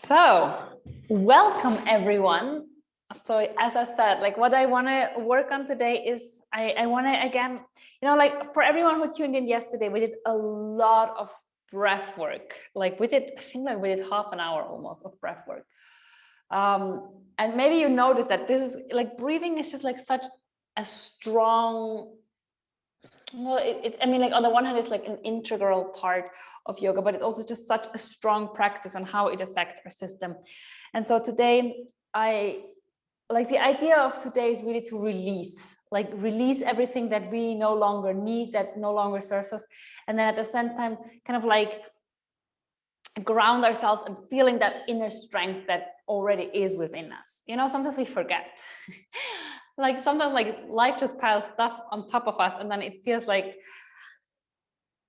So, welcome everyone. So, as I said, like what I want to work on today is I want to again, like for everyone who tuned in yesterday, we did a lot of breath work. Like we did, I think like we did half an hour almost of breath work. And maybe you noticed that this is like breathing is just like such a strong, well, I mean, like on the one hand, it's like an integral part of yoga, but it's also just such a strong practice on how it affects our system. And so today, the idea of today is really to release everything that we no longer need, that no longer serves us. And then at the same time, kind of like ground ourselves and feeling that inner strength that already is within us. Sometimes we forget. Like sometimes like life just piles stuff on top of us, and then it feels like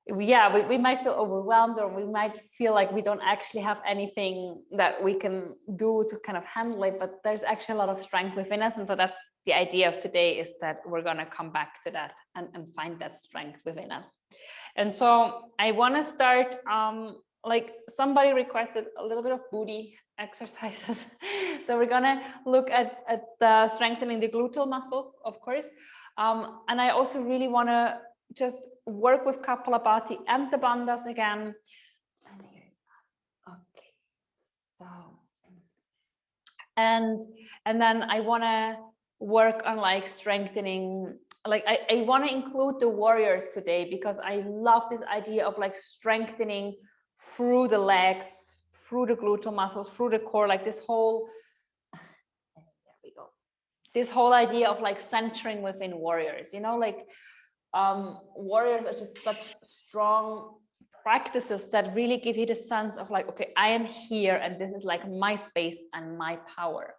we might feel overwhelmed, or we might feel like we don't actually have anything that we can do to kind of handle it, but there's actually a lot of strength within us. And so that's the idea of today, is that we're going to come back to that and find that strength within us. And so I want to start like somebody requested a little bit of booty exercises. So we're gonna look at strengthening the gluteal muscles, of course. And I also really want to just work with Kapalabhati and the bandhas again. Okay, so and then I want to work on like strengthening, like I want to include the warriors today, because I love this idea of like strengthening through the legs, through the gluteal muscles, through the core, like this whole, there we go, this whole idea of like centering within warriors, like warriors are just such strong practices that really give you the sense of like, okay, I am here and this is like my space and my power.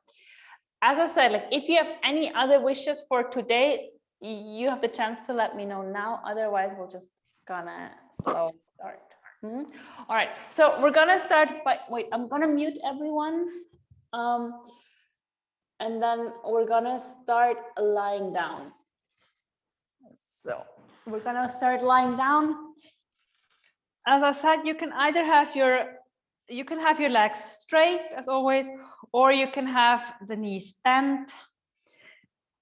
As I said, like if you have any other wishes for today, you have the chance to let me know now. Otherwise, we're just gonna slow start. All right, so we're gonna start by, wait, I'm gonna mute everyone. And then we're gonna start lying down. So we're gonna start lying down. As I said, you can either have your legs straight as always, or you can have the knees bent.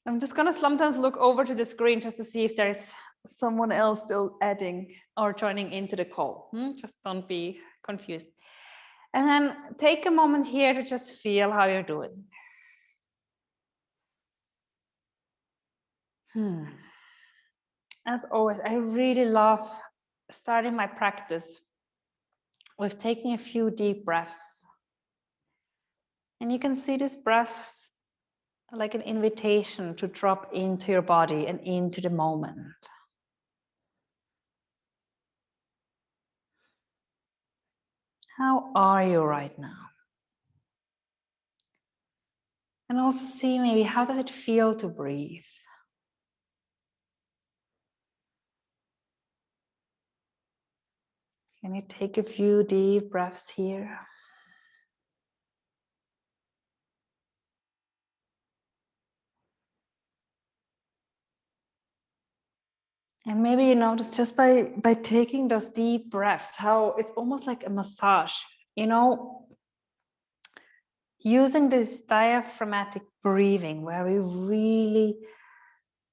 I'm just gonna sometimes look over to the screen just to see if there's someone else still adding or joining into the call. Just don't be confused. And then take a moment here to just feel how you're doing. As always, I really love starting my practice with taking a few deep breaths. And you can see these breaths like an invitation to drop into your body and into the moment. How are you right now? And also see maybe how does it feel to breathe? Can you take a few deep breaths here? And maybe you notice just by taking those deep breaths, how it's almost like a massage, using this diaphragmatic breathing where we really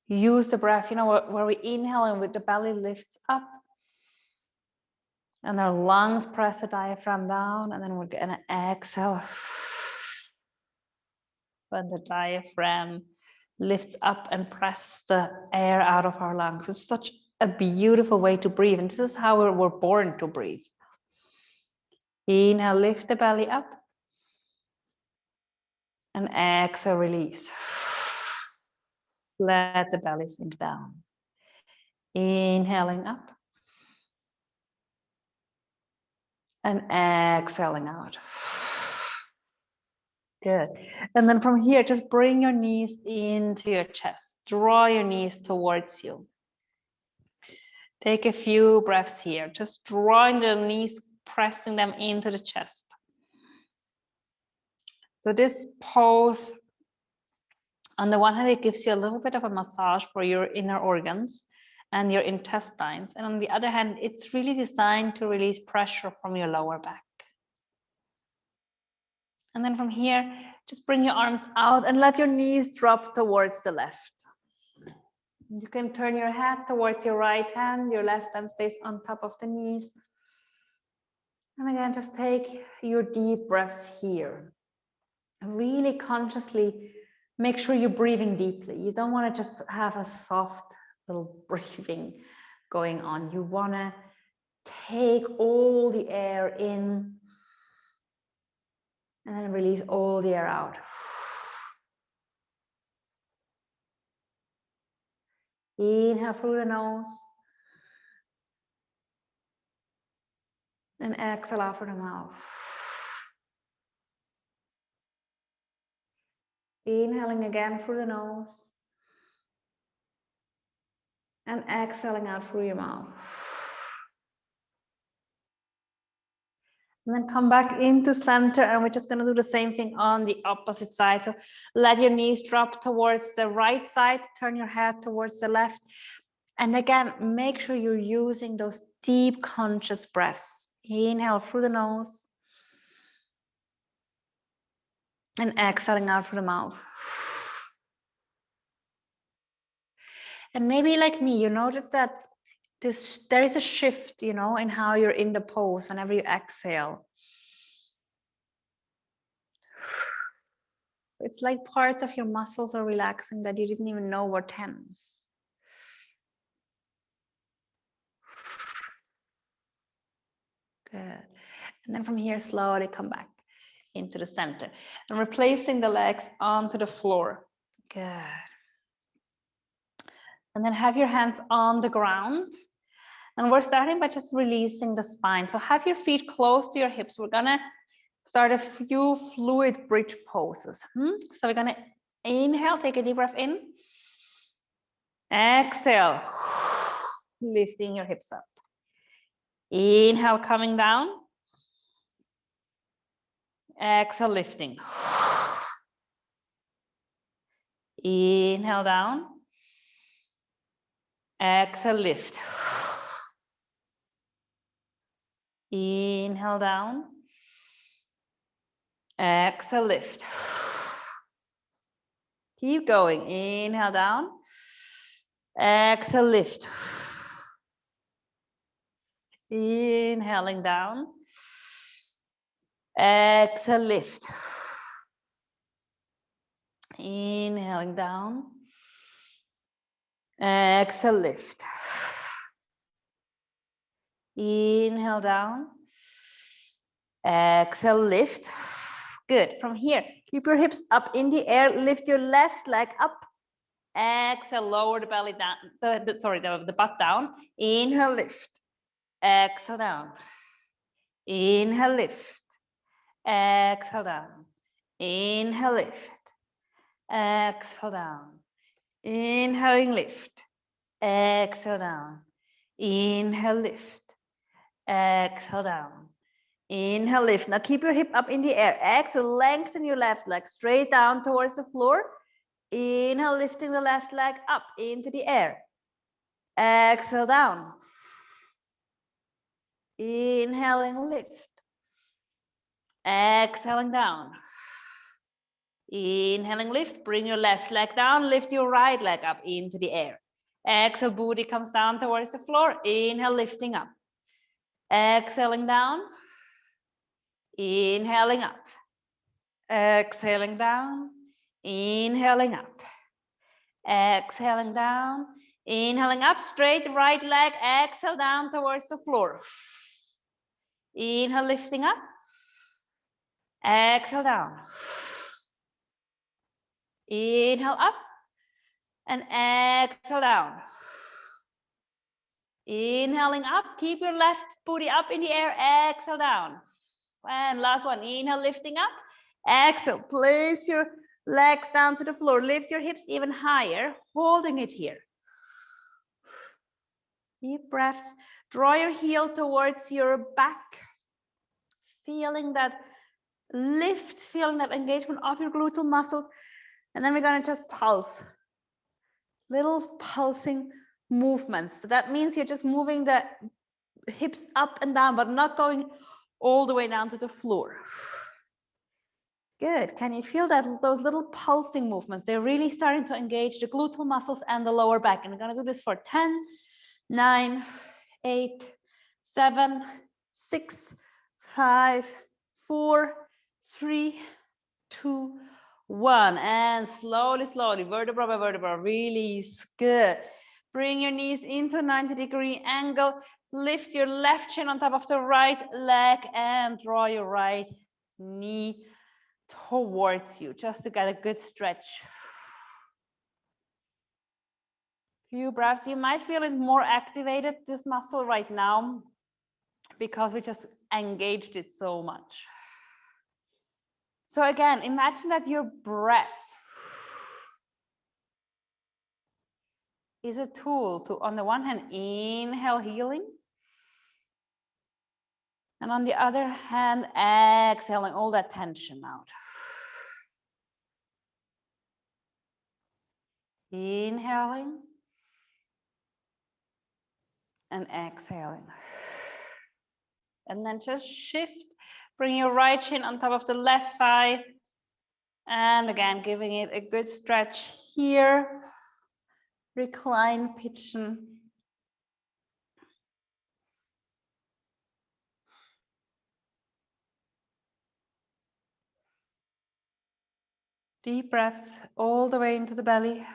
use the breath, where we inhale and with the belly lifts up and our lungs press the diaphragm down, and then we're gonna exhale when the diaphragm lifts up and presses the air out of our lungs. It's such a beautiful way to breathe, and this is how we're born to breathe. Inhale, lift the belly up, and exhale, release. Let the belly sink down. Inhaling up and exhaling out. Good. And then from here, just bring your knees into your chest. Draw your knees towards you. Take a few breaths here, just drawing the knees, pressing them into the chest. So this pose, on the one hand, it gives you a little bit of a massage for your inner organs and your intestines. And on the other hand, it's really designed to release pressure from your lower back. And then from here, just bring your arms out and let your knees drop towards the left. You can turn your head towards your right hand, your left hand stays on top of the knees. And again, just take your deep breaths here. Really consciously make sure you're breathing deeply. You don't want to just have a soft little breathing going on. You want to take all the air in and then release all the air out. Inhale through the nose and exhale out through the mouth. Inhaling again through the nose and exhaling out through your mouth. And then come back into center, and we're just going to do the same thing on the opposite side. So let your knees drop towards the right side, turn your head towards the left. And again, make sure you're using those deep conscious breaths. Inhale through the nose and exhaling out through the mouth. And maybe like me, you notice that there is a shift, you know, in how you're in the pose whenever you exhale. It's like parts of your muscles are relaxing that you didn't even know were tense. Good. And then from here, slowly come back into the center and replacing the legs onto the floor. Good. And then have your hands on the ground. And we're starting by just releasing the spine. So have your feet close to your hips. We're gonna start a few fluid bridge poses. So we're gonna inhale, take a deep breath in. Exhale, lifting your hips up. Inhale, coming down. Exhale, lifting. Inhale, down. Exhale, lift. Inhale, down. Exhale, lift. Keep going. Inhale, down. Exhale, lift. Inhaling down. Exhale, lift. Inhaling down. Exhale, lift. Inhale down. Exhale, lift. Good. From here, keep your hips up in the air. Lift your left leg up. Exhale, lower the belly down. The butt down. Inhale, lift. Exhale, down. Inhale, lift. Exhale, down. Inhale, lift. Exhale, down. Inhaling, lift. Exhale, down. Inhale, lift. Exhale, down. Inhale, lift. Now keep your hip up in the air. Exhale, lengthen your left leg straight down towards the floor. Inhale, lifting the left leg up into the air. Exhale, down. Inhaling, lift. Exhaling, down. Inhaling, lift. Bring your left leg down. Lift your right leg up into the air. Exhale, booty comes down towards the floor. Inhale, lifting up. Exhaling down. Inhaling up. Exhaling down. Inhaling up. Exhaling down. Inhaling up. Straight right leg. Exhale down towards the floor. Inhale, lifting up. Exhale down. Inhale up. And exhale down. Inhaling up. Keep your left booty up in the air. Exhale down. And last one. Inhale, lifting up. Exhale. Place your legs down to the floor. Lift your hips even higher. Holding it here. Deep breaths. Draw your heel towards your back. Feeling that lift. Feeling that engagement of your gluteal muscles. And then we're going to just pulse. Little pulsing movements. So that means you're just moving the hips up and down, but not going all the way down to the floor. Good. Can you feel that those little pulsing movements? They're really starting to engage the gluteal muscles and the lower back. And we're going to do this for 10, 9, 8, 7, 6, 5, 4, 3, 2, 1. And slowly, slowly, vertebra by vertebra, release. Good. Bring your knees into a 90-degree angle. Lift your left shin on top of the right leg and draw your right knee towards you, just to get a good stretch. Few breaths. You might feel it more activated, this muscle right now, because we just engaged it so much. So again, imagine that your breath is a tool to, on the one hand, inhale healing, and on the other hand, exhaling all that tension out. Inhaling and exhaling. And then just shift, bring your right shin on top of the left thigh. And again, giving it a good stretch here. Recline, pitchen. Deep breaths all the way into the belly.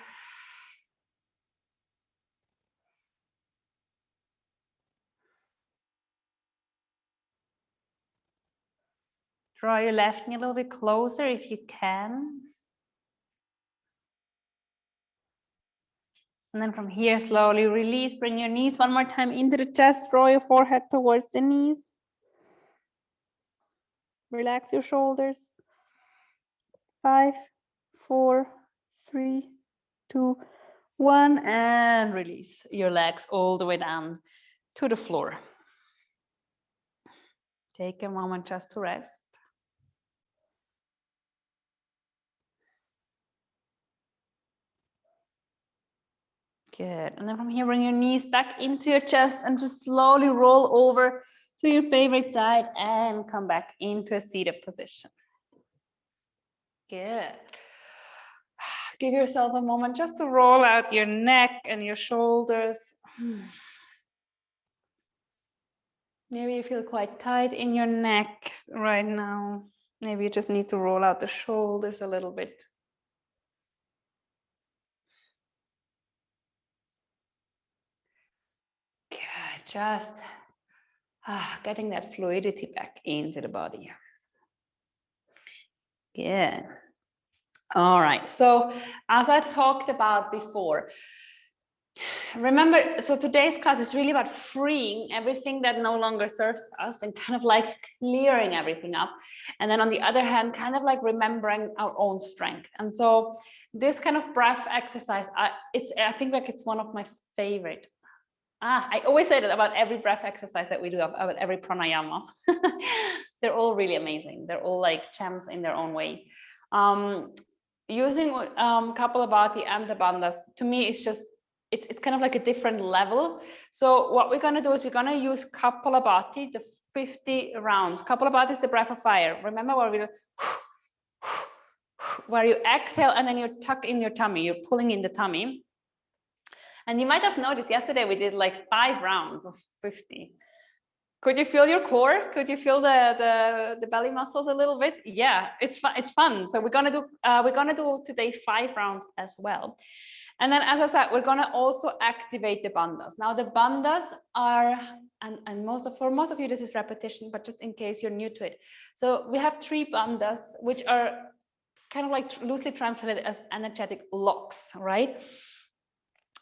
Draw your left knee a little bit closer if you can. And then from here, slowly release. Bring your knees one more time into the chest. Draw your forehead towards the knees. Relax your shoulders. 5, 4, 3, 2, 1. And release your legs all the way down to the floor. Take a moment just to rest. Good. And then from here, bring your knees back into your chest and just slowly roll over to your favorite side and come back into a seated position. Good. Give yourself a moment just to roll out your neck and your shoulders. Maybe you feel quite tight in your neck right now. Maybe you just need to roll out the shoulders a little bit. Good. Just getting that fluidity back into the body. Good. All right. So as I talked about before, remember, so today's class is really about freeing everything that no longer serves us and kind of like clearing everything up. And then on the other hand, kind of like remembering our own strength. And so this kind of breath exercise, I think like it's one of my favorite. I always say that about every breath exercise that we do, about every pranayama. They're all really amazing. They're all like gems in their own way. Using Kapalabhati and the bandhas, to me, it's just, it's kind of like a different level. So what we're going to do is we're going to use Kapalabhati, the 50 rounds. Kapalabhati is the breath of fire. Remember where you exhale and then you tuck in your tummy, you're pulling in the tummy. And you might have noticed yesterday we did like 5 rounds of 50. Could you feel your core? Could you feel the belly muscles a little bit? Yeah, it's fun. It's fun. So we're gonna do today 5 rounds as well. And then, as I said, we're gonna also activate the bandhas. Now the bandhas are, and for most of you this is repetition, but just in case you're new to it. So we have 3 bandhas, which are kind of like loosely translated as energetic locks, right?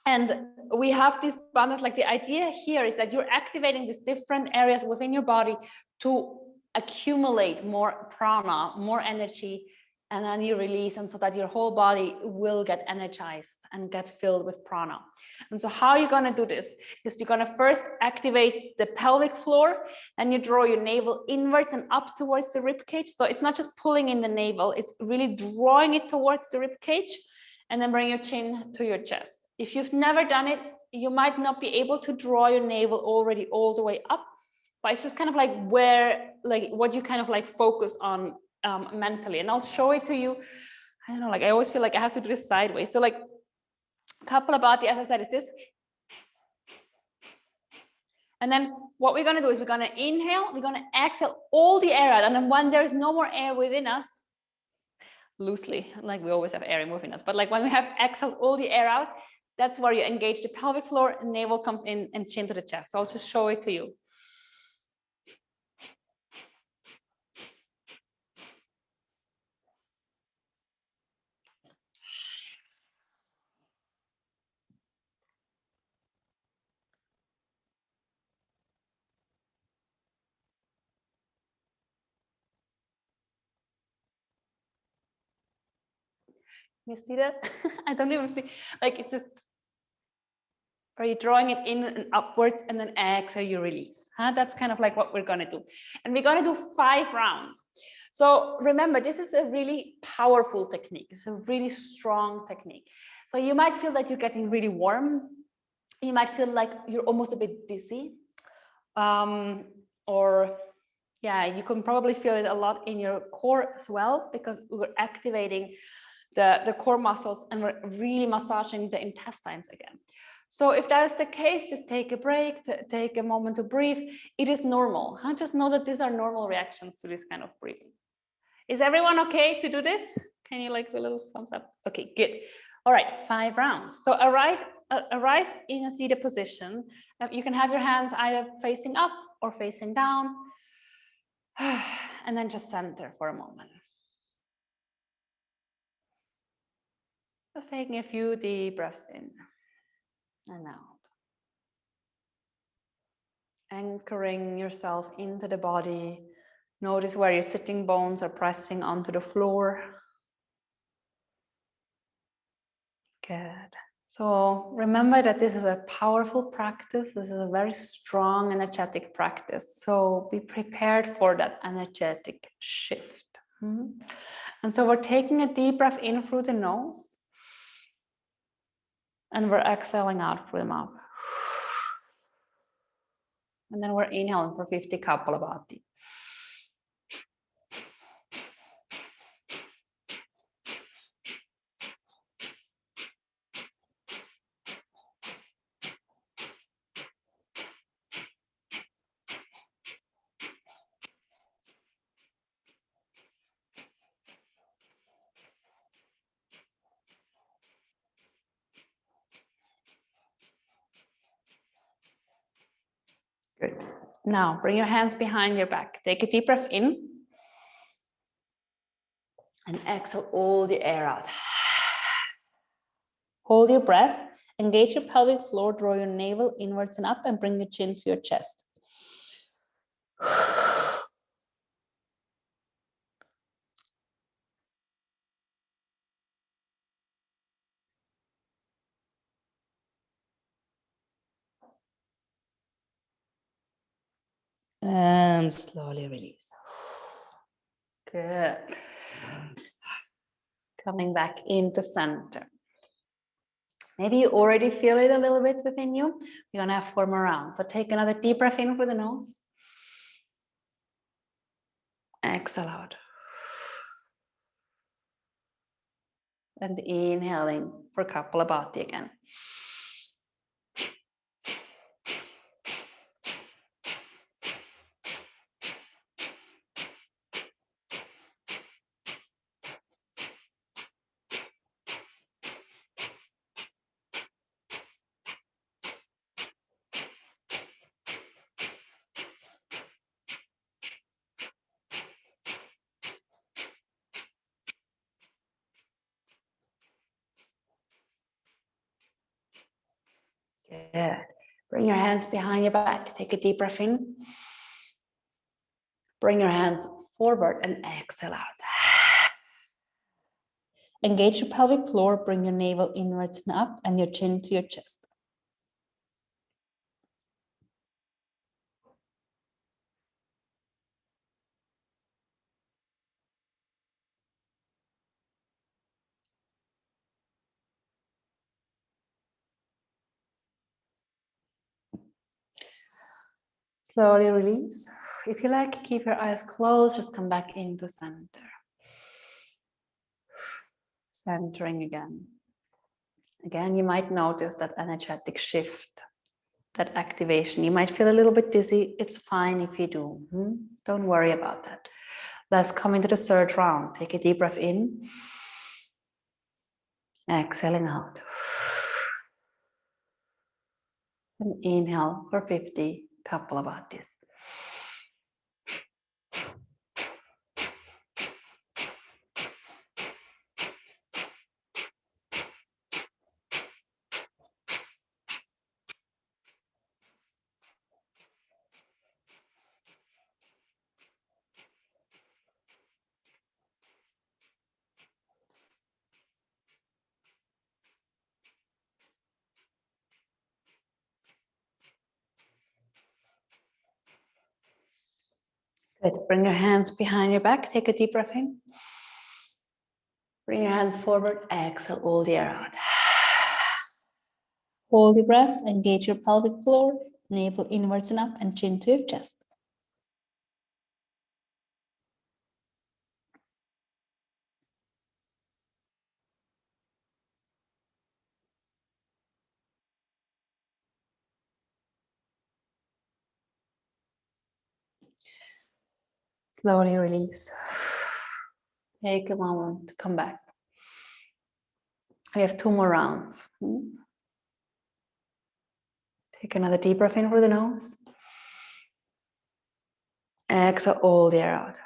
And we have these bandhas, like the idea here is that you're activating these different areas within your body to accumulate more prana, more energy, and then you release, and so that your whole body will get energized and get filled with prana. And so how you're going to do this is you're going to first activate the pelvic floor, and you draw your navel inwards and up towards the rib cage. So it's not just pulling in the navel, it's really drawing it towards the rib cage, and then bring your chin to your chest. If you've never done it, you might not be able to draw your navel already all the way up, but it's just kind of like what you kind of like focus on mentally. And I'll show it to you. I don't know, like I always feel like I have to do this sideways. So like Kapalabhati, as I said, is this. And then what we're going to do is we're going to inhale, we're going to exhale all the air out. And then when there's no more air within us, loosely, like we always have air within us, but like when we have exhaled all the air out, that's where you engage the pelvic floor, navel comes in and chin to the chest. So I'll just show it to you. You see that? I don't even see, like it's just, are you drawing it in and upwards and then exhale, you release. That's kind of like what we're gonna do. And we're gonna do 5 rounds. So remember, this is a really powerful technique. It's a really strong technique. So you might feel that you're getting really warm. You might feel like you're almost a bit dizzy. Or yeah, you can probably feel it a lot in your core as well, because we're activating the core muscles and we're really massaging the intestines again. So if that is the case, just take a break, take a moment to breathe. It is normal. Just know that these are normal reactions to this kind of breathing. Is everyone okay to do this? Can you like do a little thumbs up? Okay, good. All right, 5 rounds. So arrive in a seated position. You can have your hands either facing up or facing down. And then just center for a moment. Just taking a few deep breaths in and out. Anchoring yourself into the body. Notice where your sitting bones are pressing onto the floor. Good. So remember that this is a powerful practice. This is a very strong energetic practice. So be prepared for that energetic shift. And so we're taking a deep breath in through the nose. And we're exhaling out through the mouth. And then we're inhaling for 50 Kapalabhati. Good. Now bring your hands behind your back. Take a deep breath in. And exhale all the air out. Hold your breath. Engage your pelvic floor. Draw your navel inwards and up and bring your chin to your chest. And slowly release. Good. Coming back into center. Maybe you already feel it a little bit within you. You're gonna have 4 more rounds. So take another deep breath in through the nose. Exhale out. And inhaling for Kapalabhati again. Good. Bring your hands behind your back. Take a deep breath in. Bring your hands forward and exhale out. Engage your pelvic floor. Bring your navel inwards and up and your chin to your chest. Slowly release. If you like, keep your eyes closed. Just come back into center. centering again. Again, you might notice that energetic shift, that activation. You might feel a little bit dizzy. It's fine if you do. Don't worry about that. Let's come into the third round. Take a deep breath in. Exhaling out. And inhale for 50 Kapalabatis. Good. Bring your hands behind your back. Take a deep breath in. Bring your hands forward. Exhale all the air out. Hold your breath. Engage your pelvic floor. Navel inwards and up and chin to your chest. Slowly release. Take a moment to come back. We have 2 more rounds. Take another deep breath in through the nose. Exhale all the air out.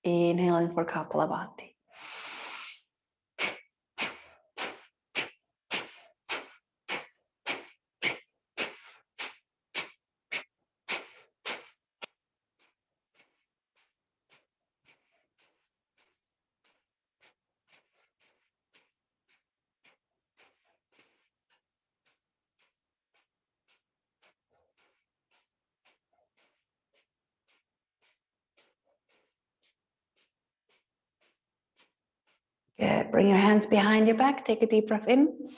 Inhaling for Kapalabhati. Good. Bring your hands behind your back. Take a deep breath in.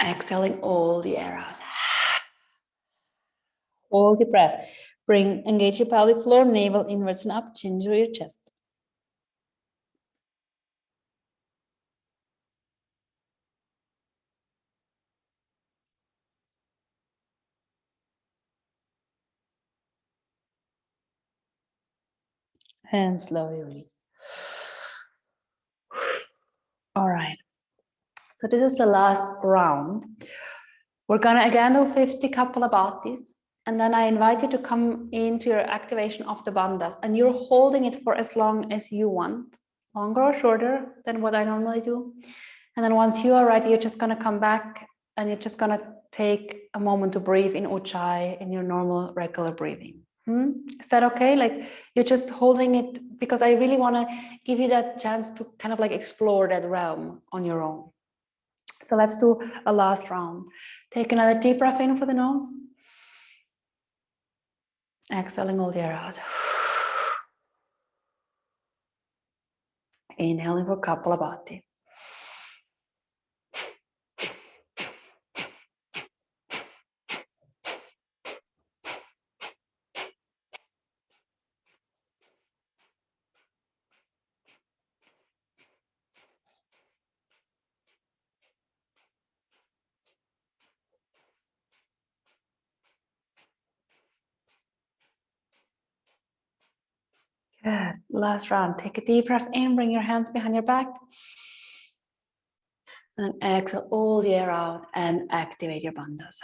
Exhaling all the air out. Hold your breath. Engage your pelvic floor, navel inwards and up, chin to your chest. And slowly release. All right. So this is the last round. We're gonna again do 50 Kapalabhatis. And then I invite you to come into your activation of the bandhas. And you're holding it for as long as you want. Longer or shorter than what I normally do. And then once you are ready, you're just gonna come back and you're just gonna take a moment to breathe in Ujjayi in your normal, regular breathing. Is that okay? Like you're just holding it because I really wanna give you that chance to kind of like explore that realm on your own. So let's do a last round. Take another deep breath in for the nose. Exhaling all the air out. Inhaling for Kapalabhati. Good. Last round. Take a deep breath in. Bring your hands behind your back. And exhale all the air out and activate your bandhas.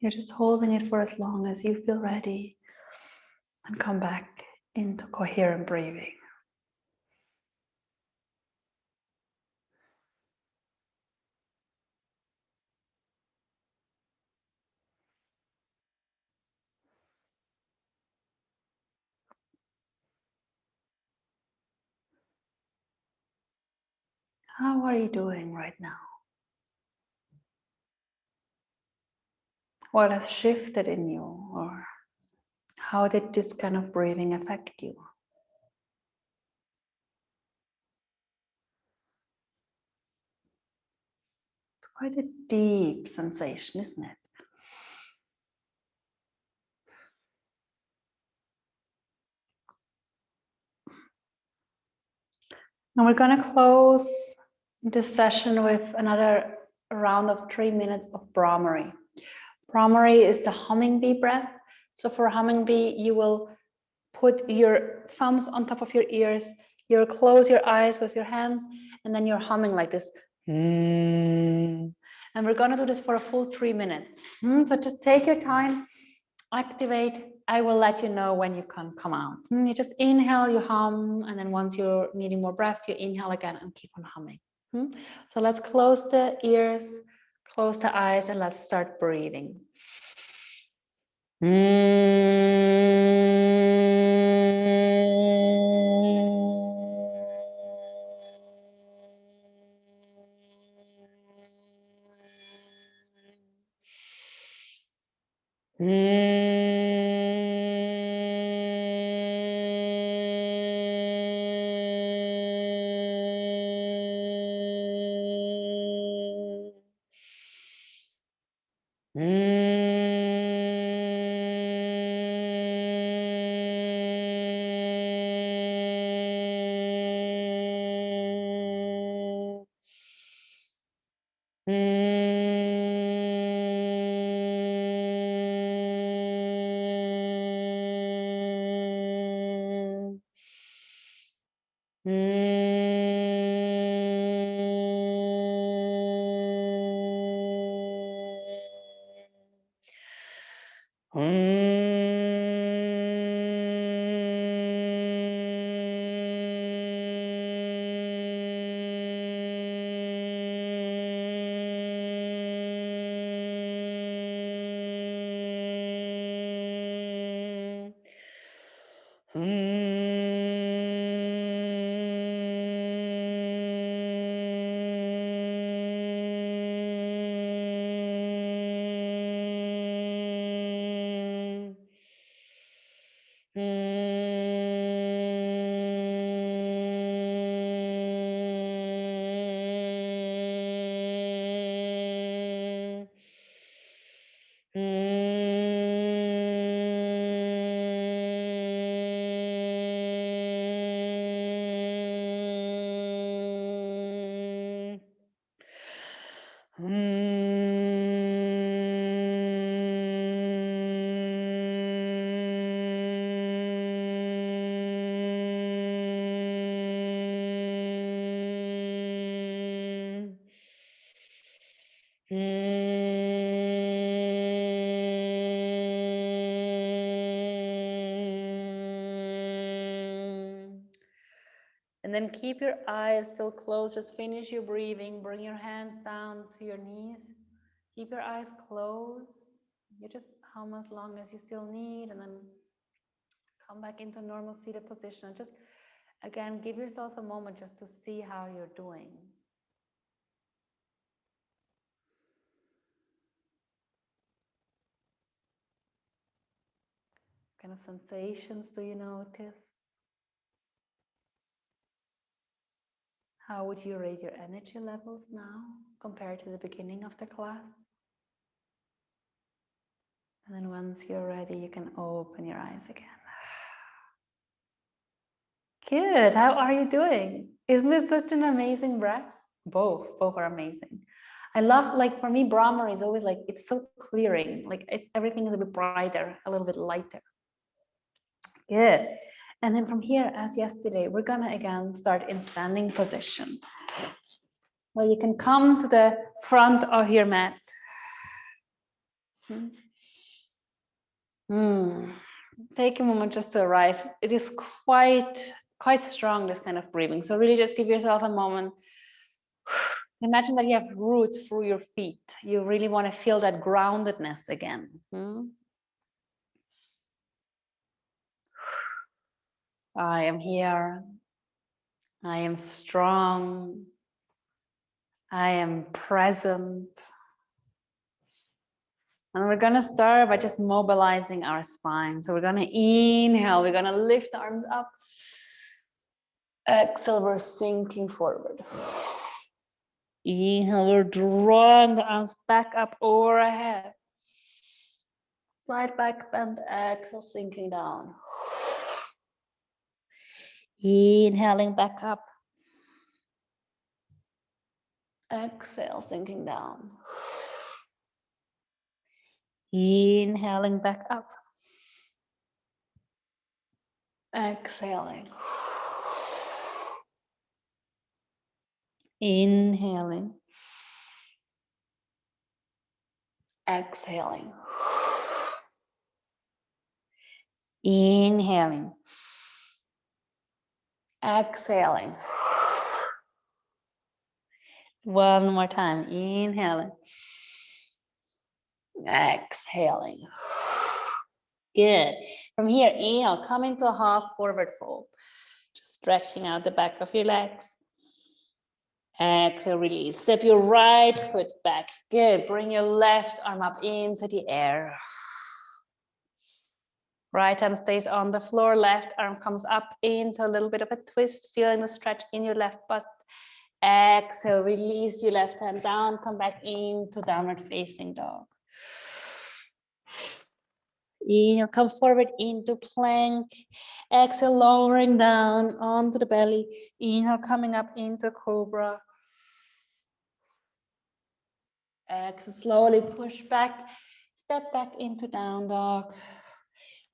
You're just holding it for as long as you feel ready and come back into coherent breathing. How are you doing right now? What has shifted in you, or how did this kind of breathing affect you? It's quite a deep sensation, isn't it? And we're going to close this session with another round of 3 minutes of Brahmari. Brahmari is the humming bee breath. So for humming bee, you will put your thumbs on top of your ears, you'll close your eyes with your hands, and then you're humming like this. And we're going to do this for a full 3 minutes. So just take your time, activate. I will let you know when you can come out. You just inhale, you hum, and then once you're needing more breath, you inhale again and keep on humming. So let's close the ears, close the eyes, and let's start breathing. And then keep your eyes still closed. Just finish your breathing. Bring your hands down to your knees. Keep your eyes closed. You just hum as long as you still need, and then come back into normal seated position. And just, again, give yourself a moment just to see how you're doing. What kind of sensations do you notice? How would you rate your energy levels now compared to the beginning of the class? And then once you're ready, you can open your eyes again. Good. How are you doing? Isn't this such an amazing breath? Both are amazing. I love, like, for me, Brahmari is always like, it's so clearing. Like, everything is a bit brighter, a little bit lighter. Good. And then from here, as yesterday, we're gonna again start in standing position. So you can come to the front of your mat. Take a moment just to arrive. It is quite strong, this kind of breathing. So really just give yourself a moment. Imagine that you have roots through your feet. You really want to feel that groundedness again. I am here. I am strong. I am present. And we're going to start by just mobilizing our spine. So we're going to inhale. We're going to lift the arms up. Exhale, we're sinking forward. Inhale, we're drawing the arms back up overhead. Slide back, bend, exhale, sinking down. Inhaling back up. Exhale, sinking down. Inhaling back up. Exhaling. Inhaling. Exhaling. Inhaling. Exhaling. One more time. Inhaling. Exhaling. Good. From here, inhale, come into a half forward fold. Just stretching out the back of your legs. Exhale, release. Step your right foot back. Good. Bring your left arm up into the air. Right hand stays on the floor. Left arm comes up into a little bit of a twist, feeling the stretch in your left butt. Exhale, release your left hand down. Come back into downward facing dog. Inhale, come forward into plank. Exhale, lowering down onto the belly. Inhale, coming up into cobra. Exhale, slowly push back. Step back into down dog.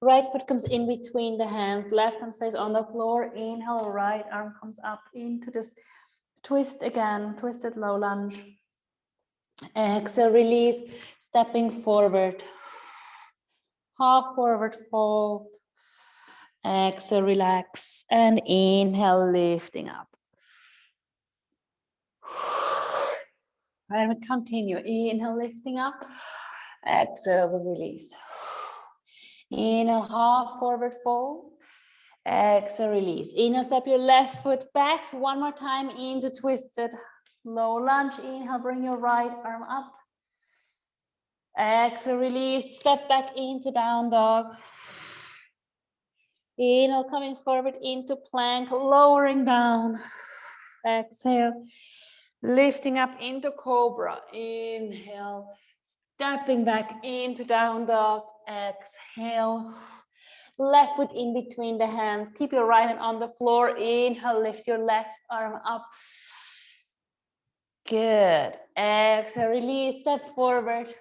Right foot comes in between the hands. Left hand stays on the floor. Inhale, right arm comes up into this twist again. Twisted low lunge. Exhale, release. Stepping forward. Half forward fold. Exhale, relax. And inhale, lifting up. And we continue. Inhale, lifting up. Exhale, release. Inhale, half forward fold. Exhale, release. Inhale, step your left foot back. One more time into twisted low lunge. Inhale, bring your right arm up. Exhale, release. Step back into down dog. Inhale, coming forward into plank, lowering down. Exhale, lifting up into cobra. Inhale, stepping back into down dog. Exhale. Left foot in between the hands. Keep your right hand on the floor. Inhale, lift your left arm up. Good. Exhale, release, step forward.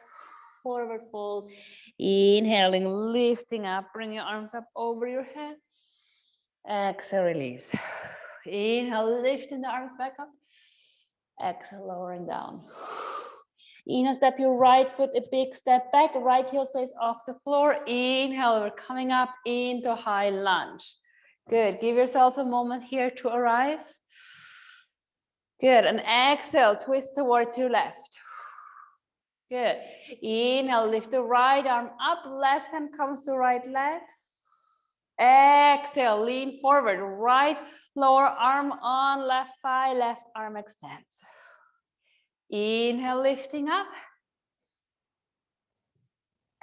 Forward fold. Inhaling, lifting up. Bring your arms up over your head. Exhale, release. Inhale, lifting the arms back up. Exhale, lowering down. Inhale, step your right foot a big step back. Right heel stays off the floor. Inhale, we're coming up into high lunge. Good. Give yourself a moment here to arrive. Good. And exhale, twist towards your left. Good. Inhale, lift the right arm up. Left hand comes to right leg. Exhale, lean forward. Right lower arm on left thigh. Left arm extends. Inhale, lifting up.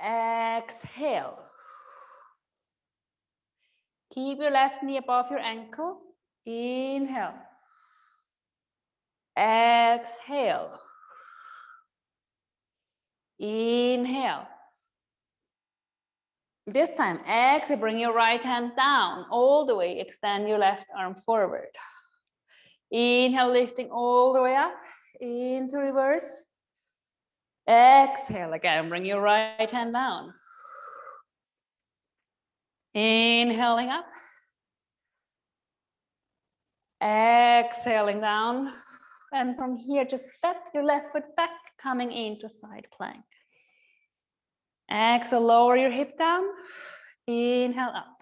Exhale. Keep your left knee above your ankle. Inhale. Exhale. Inhale. This time, exhale, bring your right hand down all the way. Extend your left arm forward. Inhale, lifting all the way up into reverse. Exhale again, bring your right hand down. Inhaling up. Exhaling down. And from here, just step your left foot back, coming into side plank. Exhale, lower your hip down. Inhale up.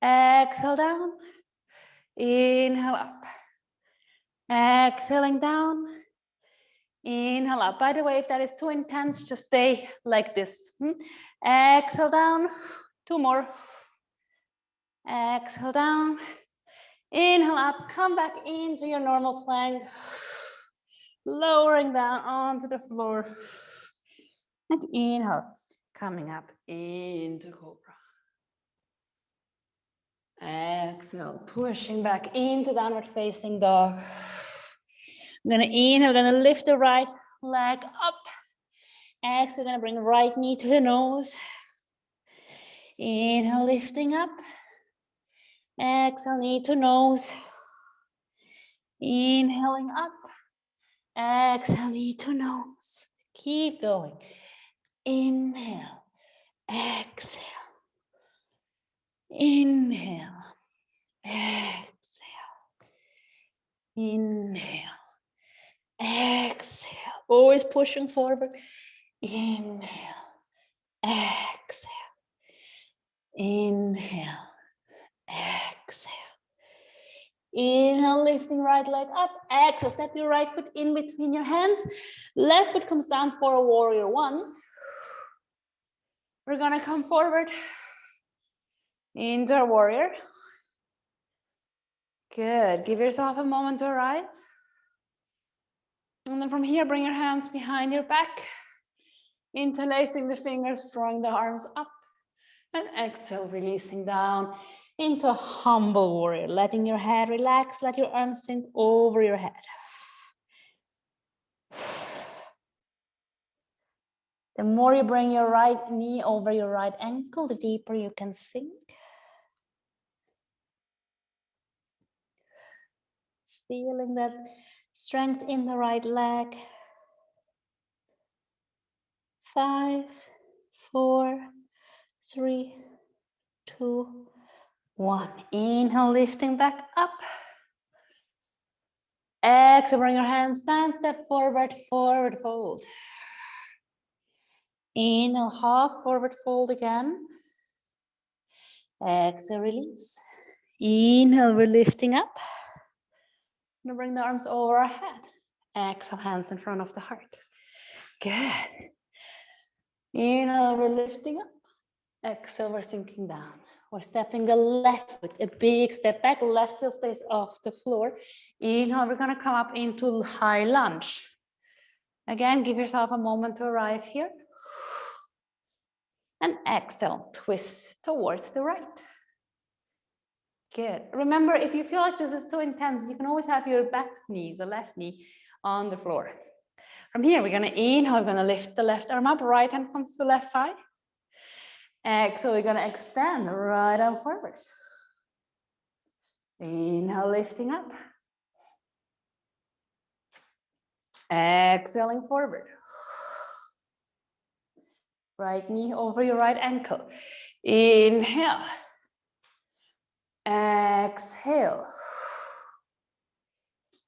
Exhale down. Inhale up. Exhaling down. Inhale up. By the way, if that is too intense, just stay like this. Exhale down. Two more. Exhale down. Inhale up. Come back into your normal plank. lowering down onto the floor. And inhale, coming up into cobra. Exhale, pushing back into downward facing dog. I'm gonna inhale, gonna lift the right leg up. Exhale, gonna bring the right knee to the nose. Inhale, lifting up. Exhale, knee to nose. Inhaling up. Exhale, knee to nose. Keep going. Inhale. Exhale. Inhale. Exhale. Inhale. Exhale. Always pushing forward. Inhale. Exhale. Inhale. Exhale. Inhale, lifting right leg up. Exhale, step your right foot in between your hands. Left foot comes down for a warrior one. We're gonna come forward into a warrior. Good. Give yourself a moment to arrive. And then from here, bring your hands behind your back. Interlacing the fingers, drawing the arms up. And exhale, releasing down into a humble warrior. Letting your head relax, let your arms sink over your head. The more you bring your right knee over your right ankle, the deeper you can sink. Feeling that strength in the right leg. 5, 4, 3, 2, 1. Inhale, lifting back up. Exhale, bring your hands down, step forward, forward fold. Inhale, half forward fold again. Exhale, release. Inhale, we're lifting up. Now bring the arms over our head. Exhale, hands in front of the heart. Good. Inhale, we're lifting up. Exhale, we're sinking down. We're stepping the left foot, a big step back. Left heel stays off the floor. Inhale, we're gonna come up into high lunge. Again, give yourself a moment to arrive here. And exhale, twist towards the right. Good. Remember, if you feel like this is too intense, you can always have your back knee, the left knee, on the floor. From here, we're gonna inhale, we're gonna lift the left arm up, right hand comes to left thigh. Exhale, we're gonna extend the right arm forward. Inhale, lifting up. Exhaling forward. Right knee over your right ankle. Inhale. Exhale.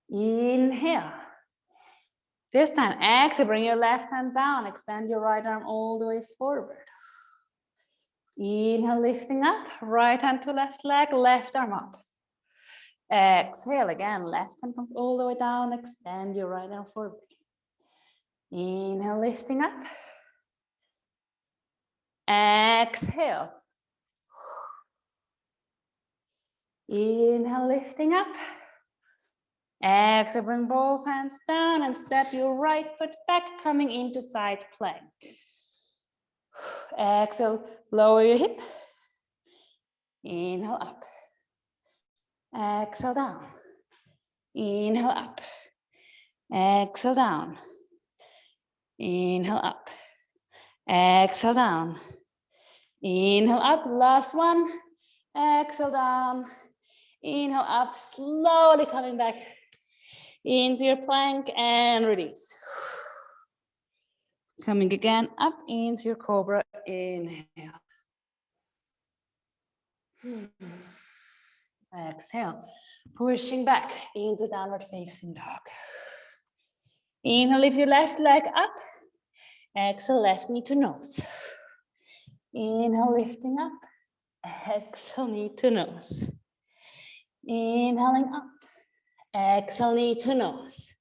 Inhale. This time, exhale, bring your left hand down. Extend your right arm all the way forward. Inhale, lifting up. Right hand to left leg, left arm up. Exhale again, left hand comes all the way down. Extend your right arm forward. Inhale, lifting up. Exhale. Inhale, lifting up. Exhale, bring both hands down and step your right foot back, coming into side plank. Exhale, lower your hip. Inhale up. Exhale down. Inhale up. Exhale down. Inhale up. Exhale down. Inhale up. Last one. Exhale down. Inhale up. Slowly coming back into your plank and release. Coming again up into your cobra. Inhale. Exhale. Pushing back into downward facing dog. Inhale, lift your left leg up. Exhale, left knee to nose. Inhale, lifting up. Exhale, knee to nose. Inhaling up. Exhale, knee to nose.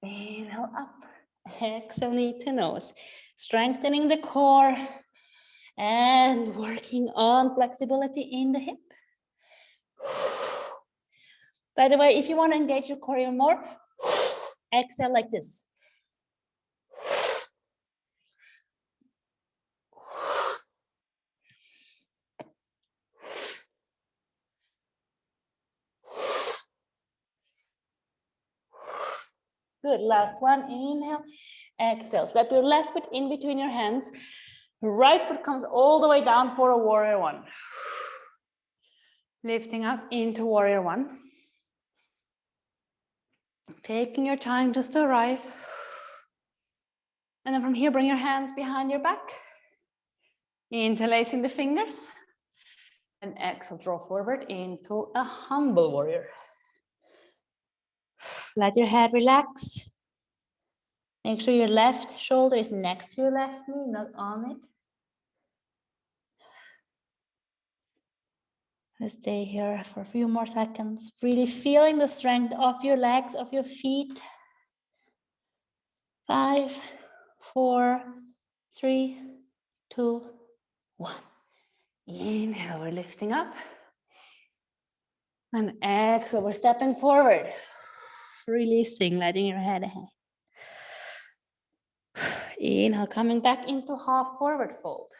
Inhale up. Exhale, knee to nose. Strengthening the core and working on flexibility in the hip. By the way, if you want to engage your core even more, Exhale like this. Good, last one, inhale, exhale. Step your left foot in between your hands. Right foot comes all the way down for a warrior one. Lifting up into warrior one. Taking your time just to arrive. And then from here, bring your hands behind your back. Interlacing the fingers. And exhale, draw forward into a humble warrior. Let your head relax. Make sure your left shoulder is next to your left knee, not on it. Let's stay here for a few more seconds, really feeling the strength of your legs, of your feet. 5, 4, 3, 2, 1. Inhale, we're lifting up. And exhale, we're stepping forward. Releasing, letting your head hang. Inhale, coming back into half forward fold.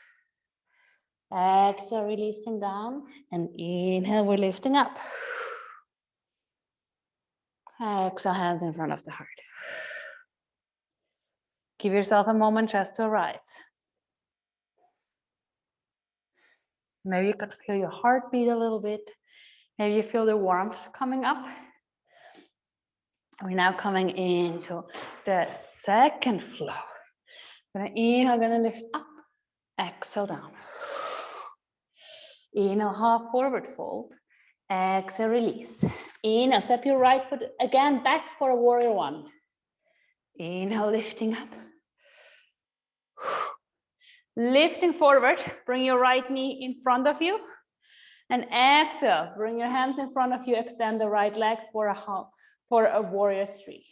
Exhale, releasing down. And inhale, we're lifting up. Exhale, hands in front of the heart. Give yourself a moment just to arrive. Maybe you can feel your heartbeat a little bit. Maybe you feel the warmth coming up. We're now coming into the second flow. Gonna inhale, gonna lift up, exhale down. Inhale, half forward fold. Exhale, release. Inhale, step your right foot again back for a warrior one. Inhale, lifting up. Lifting forward, bring your right knee in front of you. And exhale, bring your hands in front of you, extend the right leg for a warrior three.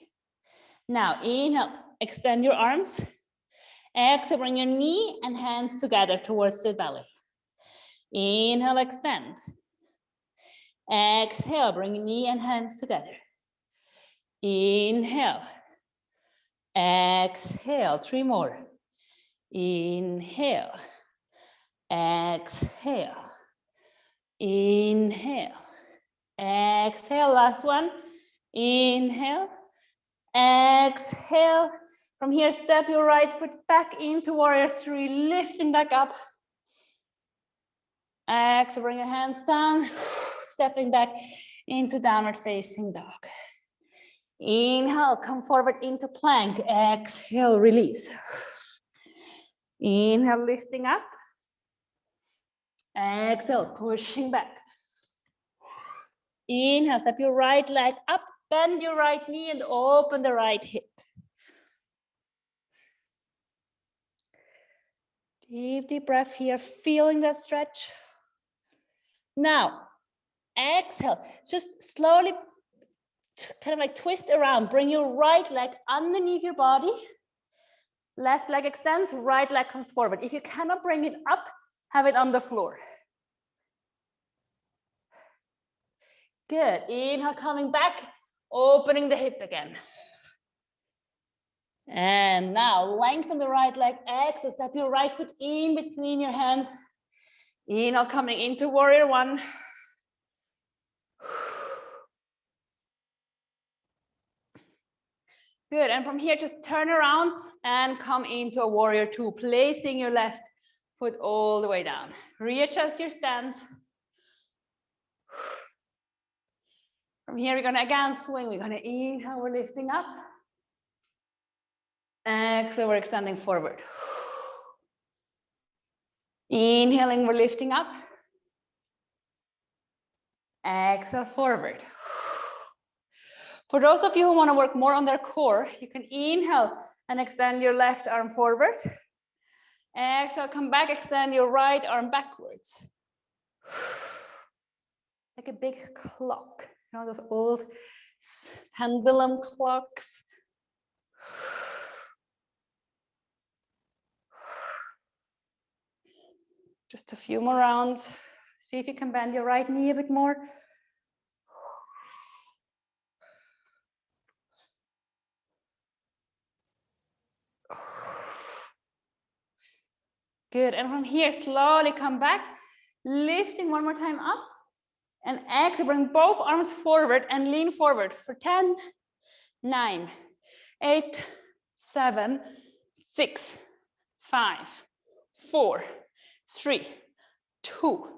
Now, inhale, extend your arms. Exhale, bring your knee and hands together towards the belly. Inhale, extend. Exhale, bring your knee and hands together. Inhale. Exhale, 3 more. Inhale. Exhale. Inhale. Exhale, last one. Inhale. Exhale. From here, step your right foot back into warrior three, lifting back up. Exhale, bring your hands down, stepping back into downward facing dog. Inhale, come forward into plank. Exhale, release. Inhale, lifting up. Exhale, pushing back. Inhale, step your right leg up, bend your right knee and open the right hip. Deep, deep breath here, feeling that stretch. Now, exhale, just slowly kind of like twist around. Bring your right leg underneath your body. Left leg extends, right leg comes forward. If you cannot bring it up, have it on the floor. Good. Inhale, coming back, opening the hip again. And now lengthen the right leg. Exhale, step your right foot in between your hands. Inhale, coming into warrior one. Good, and from here, just turn around and come into a warrior two, placing your left foot all the way down. Readjust your stance. From here, we're gonna again swing. We're gonna inhale, we're lifting up. Exhale, we're extending forward. Inhaling, we're lifting up. Exhale, forward. For those of you who want to work more on their core, you can inhale and extend your left arm forward. Exhale, come back, extend your right arm backwards. Like a big clock, you know, those old pendulum clocks. Just a few more rounds. See if you can bend your right knee a bit more. Good. And from here, slowly come back, lifting one more time up. And exhale, bring both arms forward and lean forward for 10, 9, 8, 7, 6, 5, 4, 3, 2,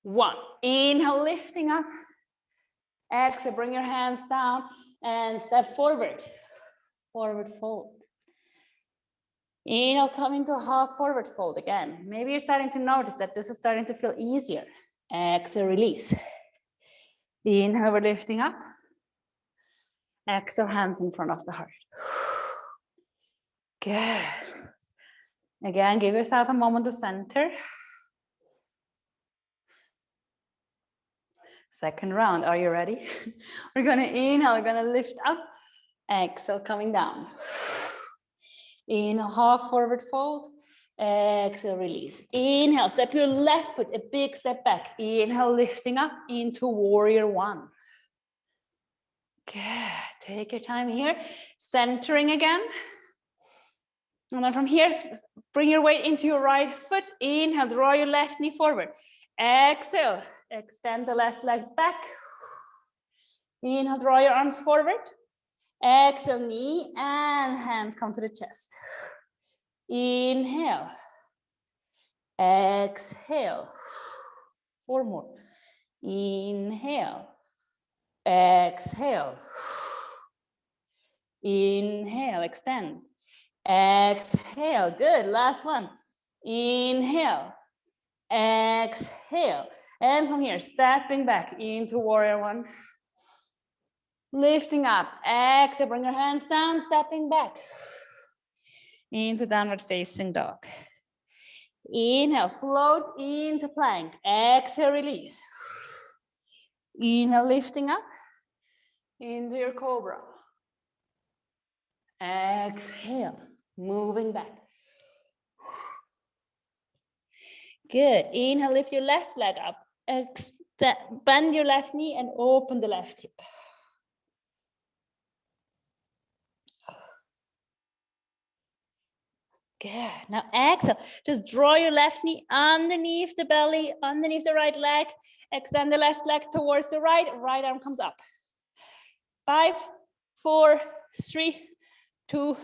1. Inhale, lifting up. Exhale, bring your hands down and step forward. Forward fold. Inhale, come into a half forward fold again. Maybe you're starting to notice that this is starting to feel easier. Exhale, release. Inhale, we're lifting up. Exhale, hands in front of the heart. Good. Again, give yourself a moment to center. Second round, are you ready? We're gonna inhale, we're gonna lift up. Exhale, coming down. Inhale, half forward fold. Exhale, release. Inhale, step your left foot, a big step back. Inhale, lifting up into warrior one. Good, take your time here. Centering again. And then from here, bring your weight into your right foot. Inhale, draw your left knee forward. Exhale, extend the left leg back. Inhale, draw your arms forward. Exhale, knee and hands come to the chest. Inhale. Exhale. 4 more. Inhale. Exhale. Inhale, extend. Exhale, good. Last one. Inhale. Exhale. And from here, stepping back into warrior one. Lifting up. Exhale, bring your hands down, stepping back. Into downward facing dog. Inhale, float into plank. Exhale, release. Inhale, lifting up into your cobra. Exhale, moving back. Good. Inhale, lift your left leg up. Bend your left knee and open the left hip. Good. Now exhale. Just draw your left knee underneath the belly, underneath the right leg. Extend the left leg towards the right. Right arm comes up. 5, 4, 3, 2,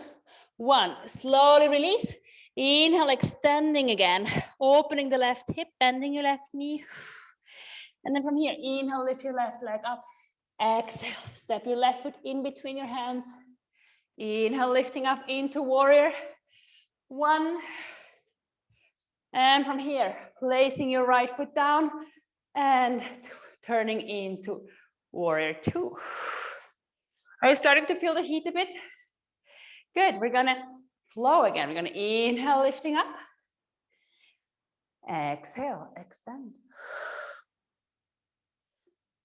1. Slowly release. Inhale, extending again. Opening the left hip, bending your left knee. And then from here, inhale, lift your left leg up. Exhale, step your left foot in between your hands. Inhale, lifting up into warrior one. And from here, placing your right foot down and turning into warrior two. Are you starting to feel the heat a bit? Good. We're going to flow again. We're going to inhale, lifting up. Exhale, extend.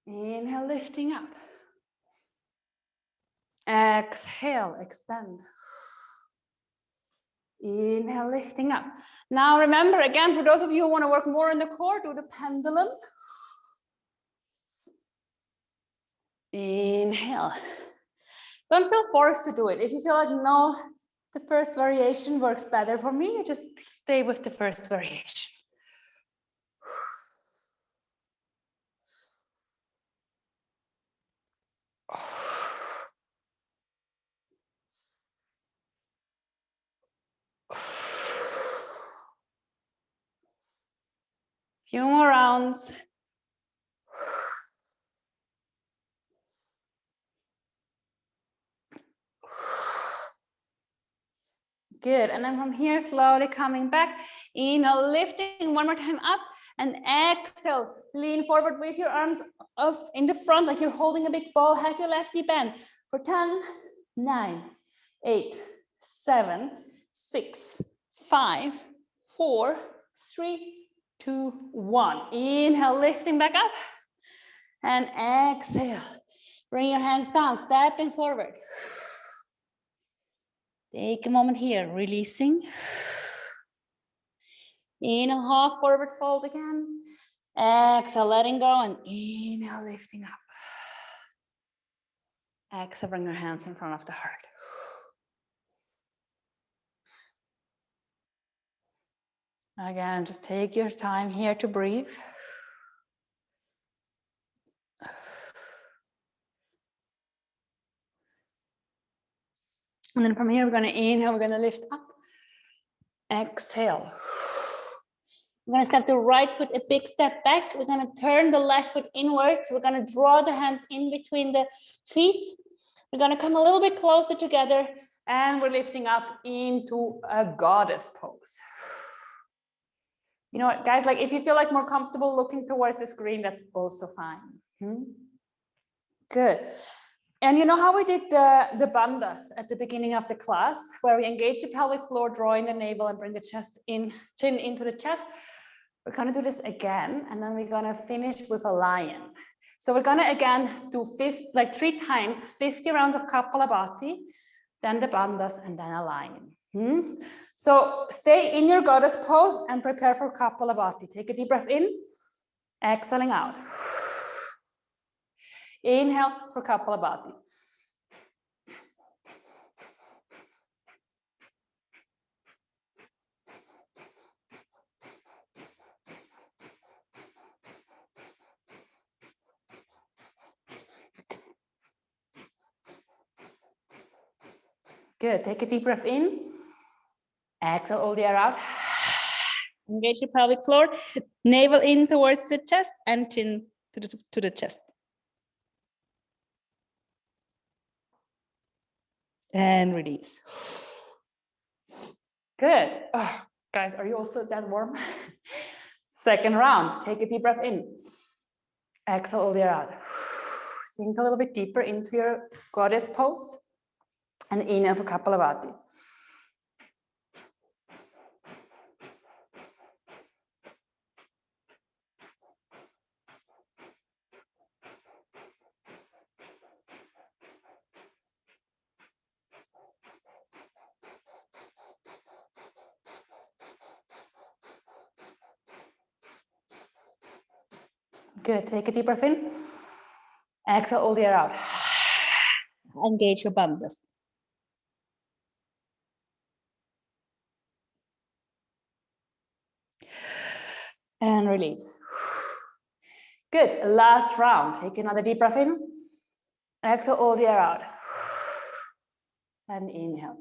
Inhale, lifting up. Exhale, extend. Inhale, lifting up. Now remember, again, for those of you who want to work more in the core, do the pendulum. Inhale. Don't feel forced to do it. If you feel like, no, the first variation works better for me, you just stay with the first variation. Few more rounds. Good. And then from here, slowly coming back. Inhale, lifting one more time up. And exhale, lean forward with your arms up in the front like you're holding a big ball. Have your left knee bend for 10, 9, 8, 7, 6, 5, 4, 3, 2, 1. Inhale, lifting back up. And exhale. Bring your hands down, stepping forward. Take a moment here, releasing. Inhale, half forward fold again. Exhale, letting go, and inhale, lifting up. Exhale, bring your hands in front of the heart. Again, just take your time here to breathe. And then from here, we're going to inhale, we're going to lift up. Exhale. We're going to step the right foot a big step back. We're going to turn the left foot inwards. We're going to draw the hands in between the feet. We're going to come a little bit closer together, and we're lifting up into a goddess pose. You know what, guys, like if you feel like more comfortable looking towards the screen, that's also fine. Good. And you know how we did the bandhas at the beginning of the class, where we engage the pelvic floor, draw in the navel and bring the chest in, chin into the chest? We're going to do this again, and then we're going to finish with a lion. So we're going to again do 3 times 50 rounds of Kapalabhati, then the bandhas, and then a lion. So stay in your goddess pose and prepare for Kapalabhati. Take a deep breath in, exhaling out. Inhale for Kapalabhati. Good. Take a deep breath in. Exhale all the air out. Engage the pelvic floor. Navel in towards the chest and chin to the chest. And release. Good. Guys, are you also that warm? Second round. Take a deep breath in. Exhale all the air out. Sink a little bit deeper into your goddess pose. And inhale for Kapalabhati. Good. Take a deep breath in. Exhale all the air out. Engage your bandhas. And release. Good. Last round. Take another deep breath in. Exhale all the air out. And inhale.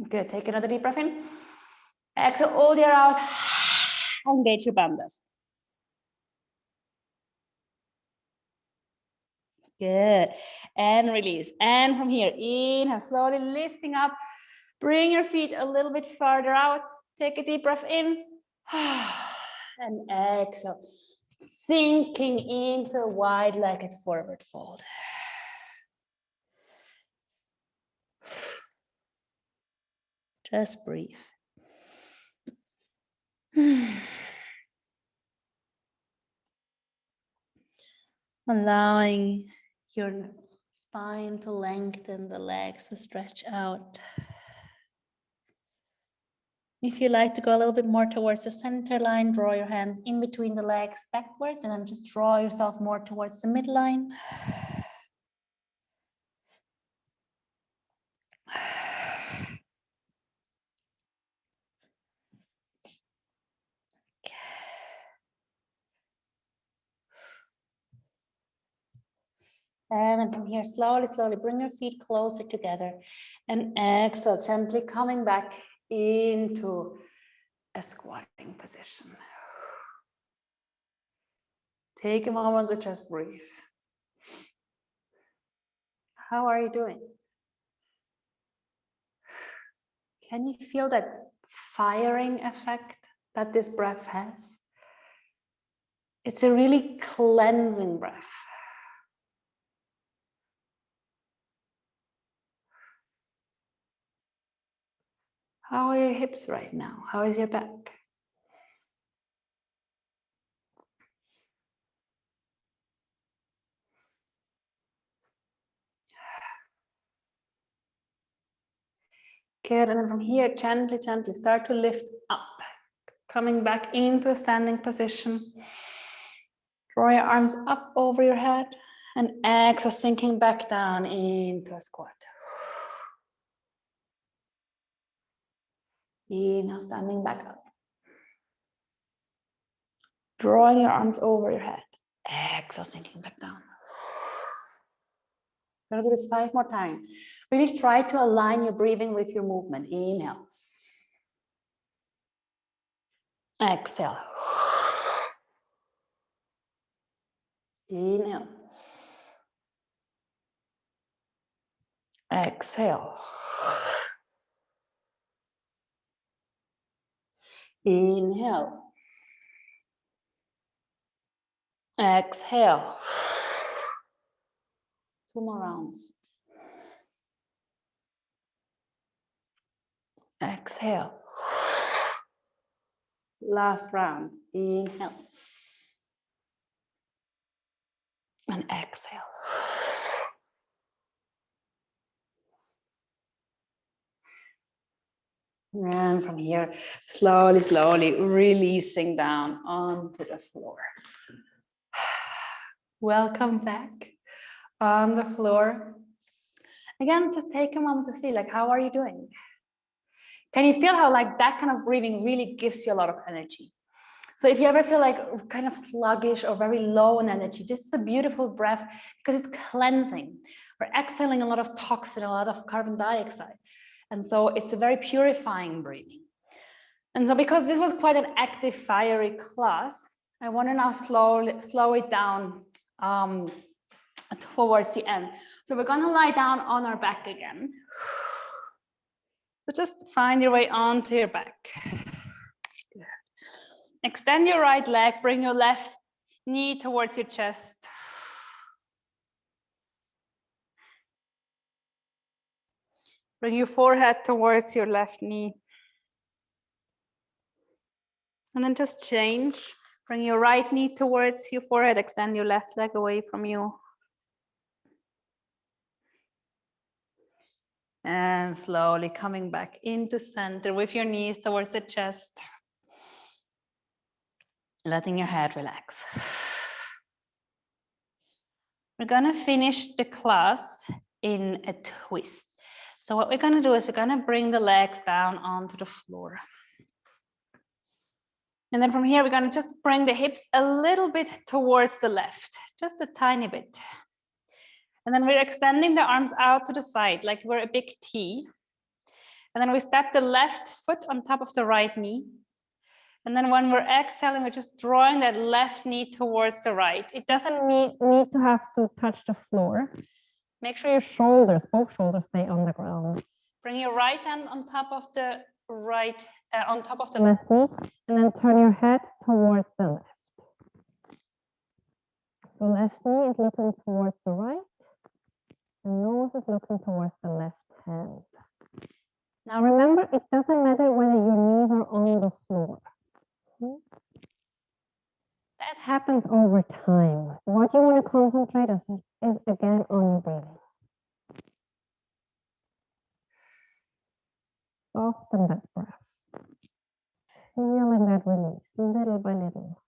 Good. Take another deep breath in. Exhale all the air out. Engage your bandhas. Good. And release. And from here, inhale, slowly lifting up. Bring your feet a little bit farther out. Take a deep breath in. And exhale. Sinking into a wide-legged forward fold. Just breathe. Allowing your spine to lengthen, the legs to stretch out. If you like to go a little bit more towards the center line, draw your hands in between the legs backwards, and then just draw yourself more towards the midline. And then from here, slowly, slowly bring your feet closer together and exhale, gently coming back into a squatting position. Take a moment to just breathe. How are you doing? Can you feel that firing effect that this breath has? It's a really cleansing breath. How are your hips right now? How is your back? Good, and then from here, gently, gently start to lift up. Coming back into a standing position. Draw your arms up over your head and exhale, sinking back down into a squat. Inhale, standing back up. Drawing your arms over your head. Exhale, sinking back down. We're gonna do this 5 more times. Really try to align your breathing with your movement. Inhale. Exhale. Inhale. Exhale. Inhale. Exhale. 2 more rounds. Exhale. Last round. Inhale. And exhale. And from here, slowly, slowly releasing down onto the floor. Welcome back on the floor. Again, just take a moment to see, like, how are you doing? Can you feel how like that kind of breathing really gives you a lot of energy? So if you ever feel like kind of sluggish or very low in energy, this is a beautiful breath because it's cleansing. We're exhaling a lot of toxin, a lot of carbon dioxide. And so it's a very purifying breathing. And so because this was quite an active, fiery class, I want to now slow it down towards the end. So we're going to lie down on our back again. So just find your way onto your back. Good. Extend your right leg, bring your left knee towards your chest. Bring your forehead towards your left knee. And then just change. Bring your right knee towards your forehead, extend your left leg away from you. And slowly coming back into center with your knees towards the chest. Letting your head relax. We're gonna finish the class in a twist. So what we're gonna do is we're gonna bring the legs down onto the floor. And then from here, we're gonna just bring the hips a little bit towards the left, just a tiny bit. And then we're extending the arms out to the side, like we're a big T. And then we step the left foot on top of the right knee. And then when we're exhaling, we're just drawing that left knee towards the right. It doesn't need to have to touch the floor. Make sure your shoulders, both shoulders stay on the ground. Bring your right hand on top of the right, on top of the left knee, and then turn your head towards the left. So left knee is looking towards the right, and nose is looking towards the left hand. Now remember, it doesn't matter whether your knees are on the floor. That happens over time. What you want to concentrate is again on your breathing. Soften that breath. Feeling that release little by little.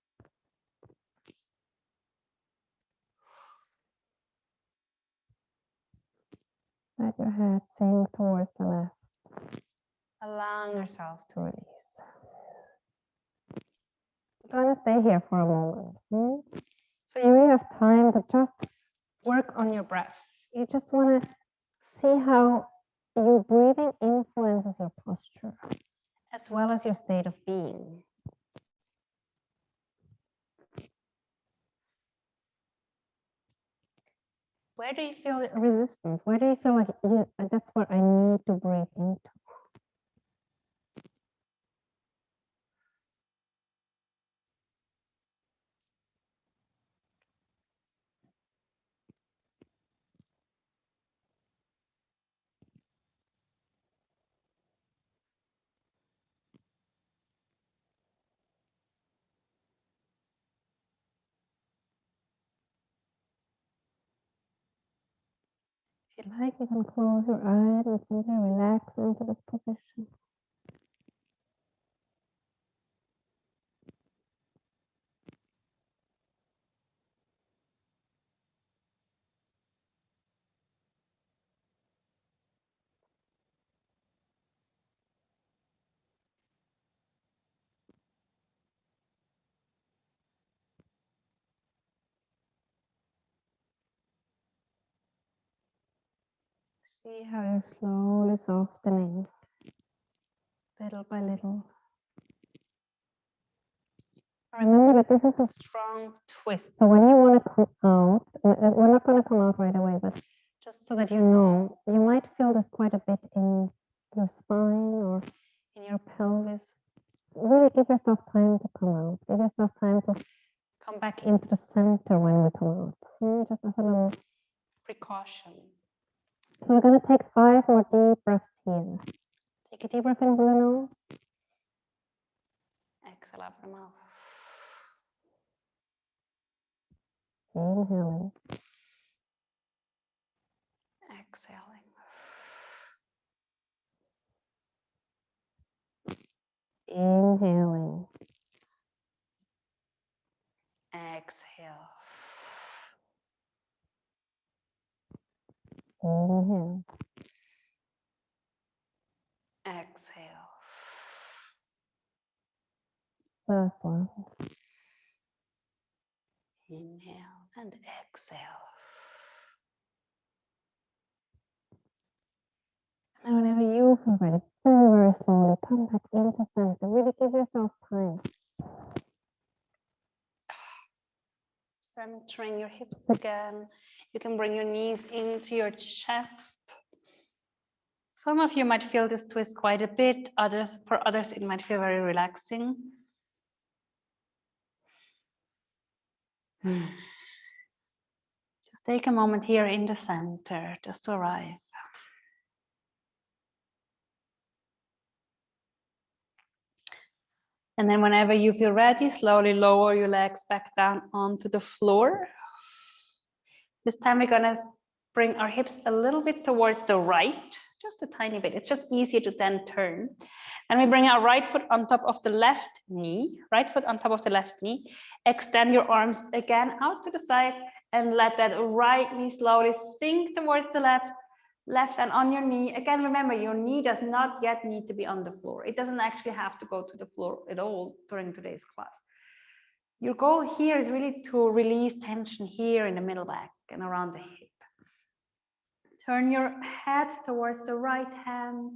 Let your head sink towards the left. Allowing yourself to release. You're going to stay here for a moment. So you really have time to just work on your breath. You just want to see how your breathing influences your posture, as well as your state of being. Where do you feel resistance? Where do you feel like that's where I need to breathe into? If you like, you can close your eyes and simply relax into this position. See how you're slowly softening, little by little. Remember that this is a strong twist. So when you want to come out, we're not going to come out right away, but just so that you know, you might feel this quite a bit in your spine or in your pelvis. Really give yourself time to come out. Give yourself time to come back into the center when we come out. Just as a little precaution. So we're going to take 5 more deep breaths here. Take a deep breath in through the nose. Exhale out the mouth. Inhaling. Exhaling. Inhaling. Exhale. Inhale. Exhale. Last one. Inhale and exhale. And whenever you feel ready, very slowly come back into center. Really give yourself time. Centering your hips again. You can bring your knees into your chest. Some of you might feel this twist quite a bit. For others, it might feel very relaxing. Just take a moment here in the center, just to arrive. And then whenever you feel ready, slowly lower your legs back down onto the floor. This time we're gonna bring our hips a little bit towards the right, just a tiny bit. It's just easier to then turn. And we bring our right foot on top of the left knee, right foot on top of the left knee. Extend your arms again out to the side and let that right knee slowly sink towards the left and on your knee. Again, remember, your knee does not yet need to be on the floor. It doesn't actually have to go to the floor at all during today's class. Your goal here is really to release tension here in the middle back and around the hip. Turn your head towards the right hand.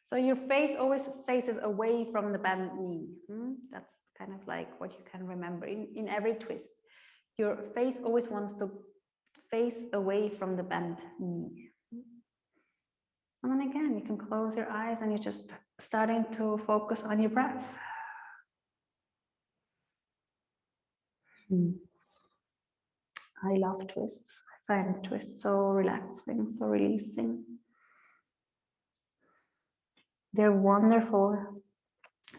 So your face always faces away from the bent knee. That's kind of like what you can remember in every twist. Your face always wants to face away from the bent knee. And then again, you can close your eyes and you're just starting to focus on your breath. I love twists. I find twists so relaxing, so releasing. They're wonderful.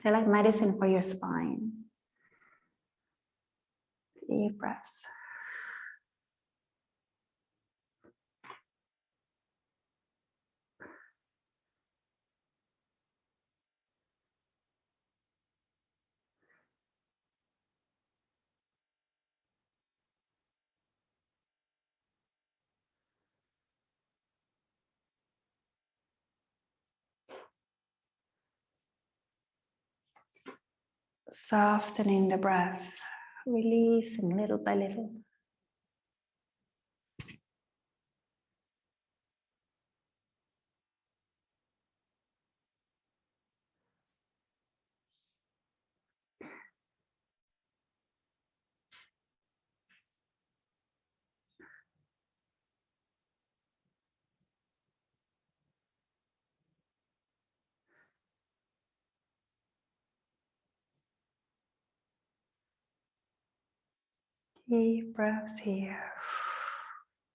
They're like medicine for your spine. Deep breaths. Softening the breath, releasing little by little. Deep breaths here,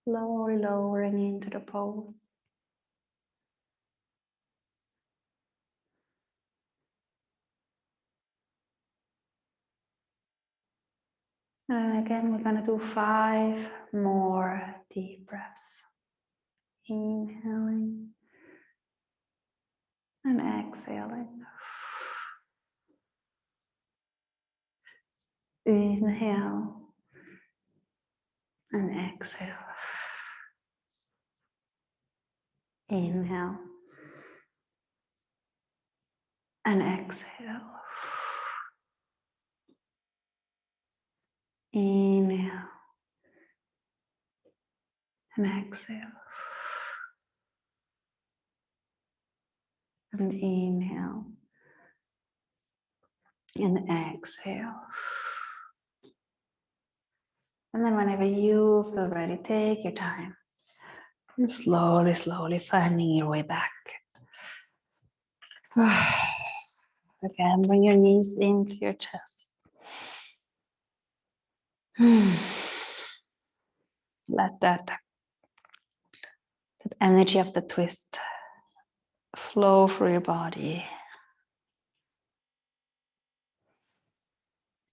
slowly lowering into the pose. And again, we're going to do 5 more deep breaths. Inhaling and exhaling. Inhale and exhale. Inhale and exhale. Inhale and exhale. And inhale and exhale. And then whenever you feel ready, take your time. You're slowly, slowly finding your way back. Again, bring your knees into your chest. Let that energy of the twist flow through your body.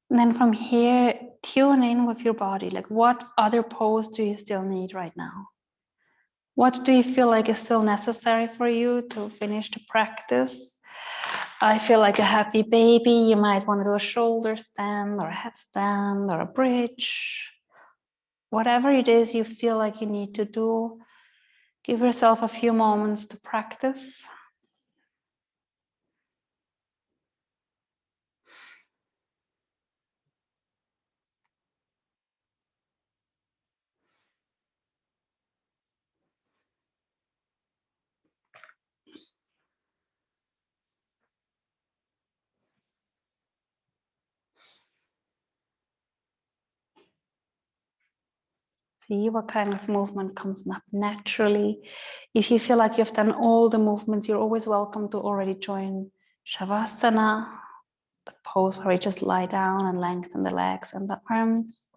And then from here, tune in with your body. Like, what other pose do you still need right now? What do you feel like is still necessary for you to finish the practice? I feel like a happy baby. You might want to do a shoulder stand or a headstand or a bridge. Whatever it is you feel like you need to do, give yourself a few moments to practice. See what kind of movement comes up naturally. If you feel like you've done all the movements, you're always welcome to already join Shavasana, the pose where we just lie down and lengthen the legs and the arms.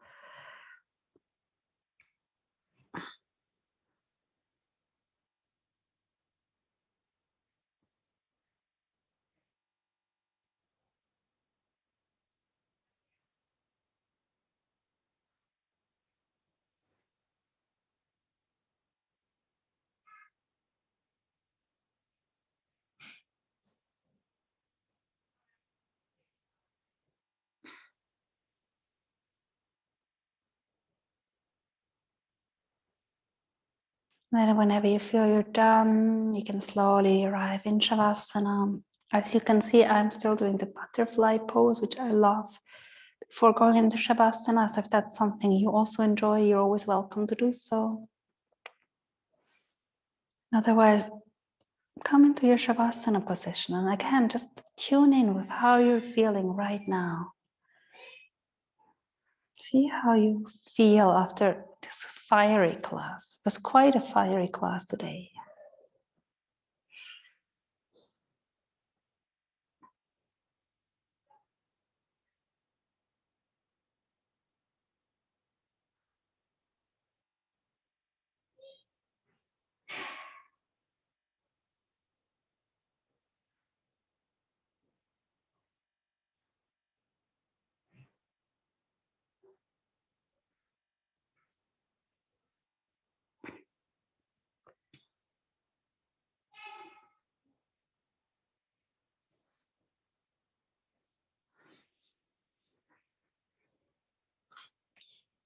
Then whenever you feel you're done, you can slowly arrive in Shavasana. As you can see, I'm still doing the butterfly pose, which I love, before going into Shavasana. So if that's something you also enjoy, you're always welcome to do so. Otherwise, come into your Shavasana position. And again, just tune in with how you're feeling right now. See how you feel after this fiery class. It was quite a fiery class today.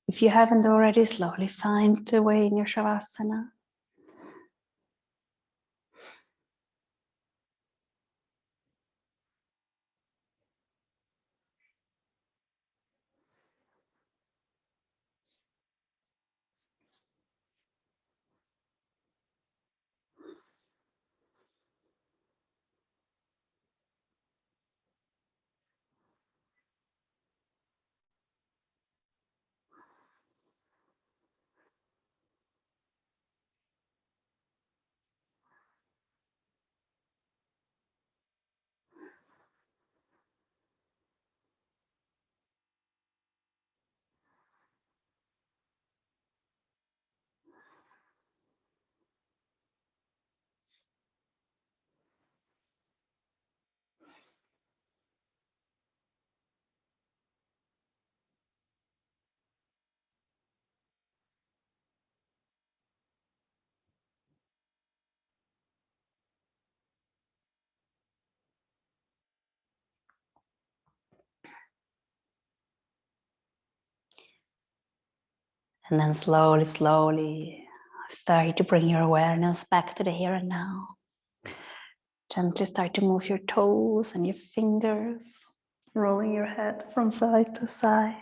If you haven't already, slowly find the way in your Shavasana. And then slowly, slowly start to bring your awareness back to the here and now. Gently start to move your toes and your fingers, rolling your head from side to side.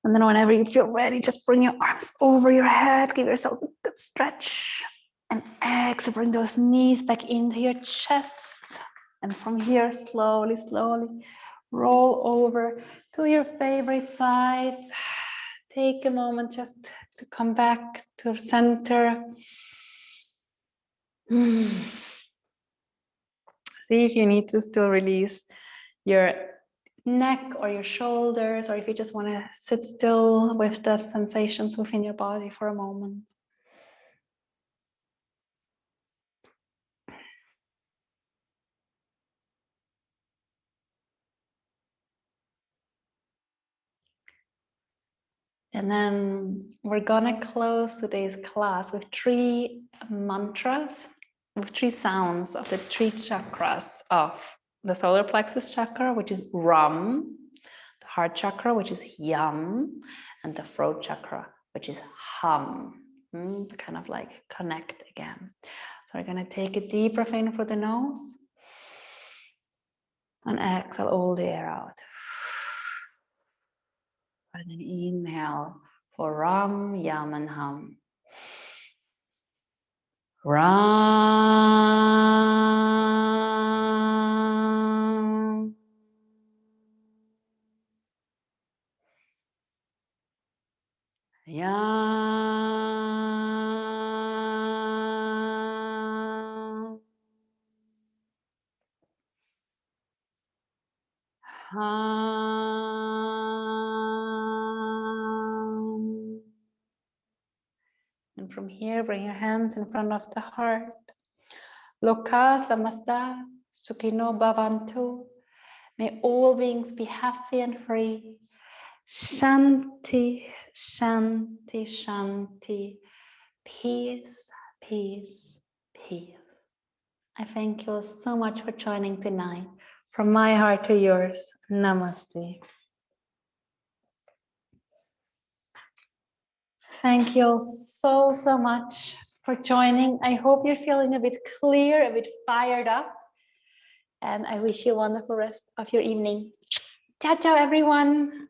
And then whenever you feel ready, just bring your arms over your head, give yourself a good stretch. And exhale, bring those knees back into your chest. And from here, slowly, slowly roll over to your favorite side. Take a moment just to come back to center. See if you need to still release your neck or your shoulders, or if you just want to sit still with the sensations within your body for a moment. And then we're gonna close today's class with 3 mantras, with 3 sounds of the 3 chakras of the solar plexus chakra, which is Ram, the heart chakra, which is Yam, and the throat chakra, which is Hum. To kind of like connect again. So we're gonna take a deep breath in through the nose and exhale all the air out. And then inhale for Ram, Yam, and Hum. Ram. Yam. Hum. And from here, bring your hands in front of the heart. Loka samasta sukhino bhavantu. May all beings be happy and free. Shanti, shanti, shanti. Peace, peace, peace. I thank you all so much for joining tonight. From my heart to yours, namaste. Thank you all so, so much for joining. I hope you're feeling a bit clear, a bit fired up. And I wish you a wonderful rest of your evening. Ciao, ciao, everyone.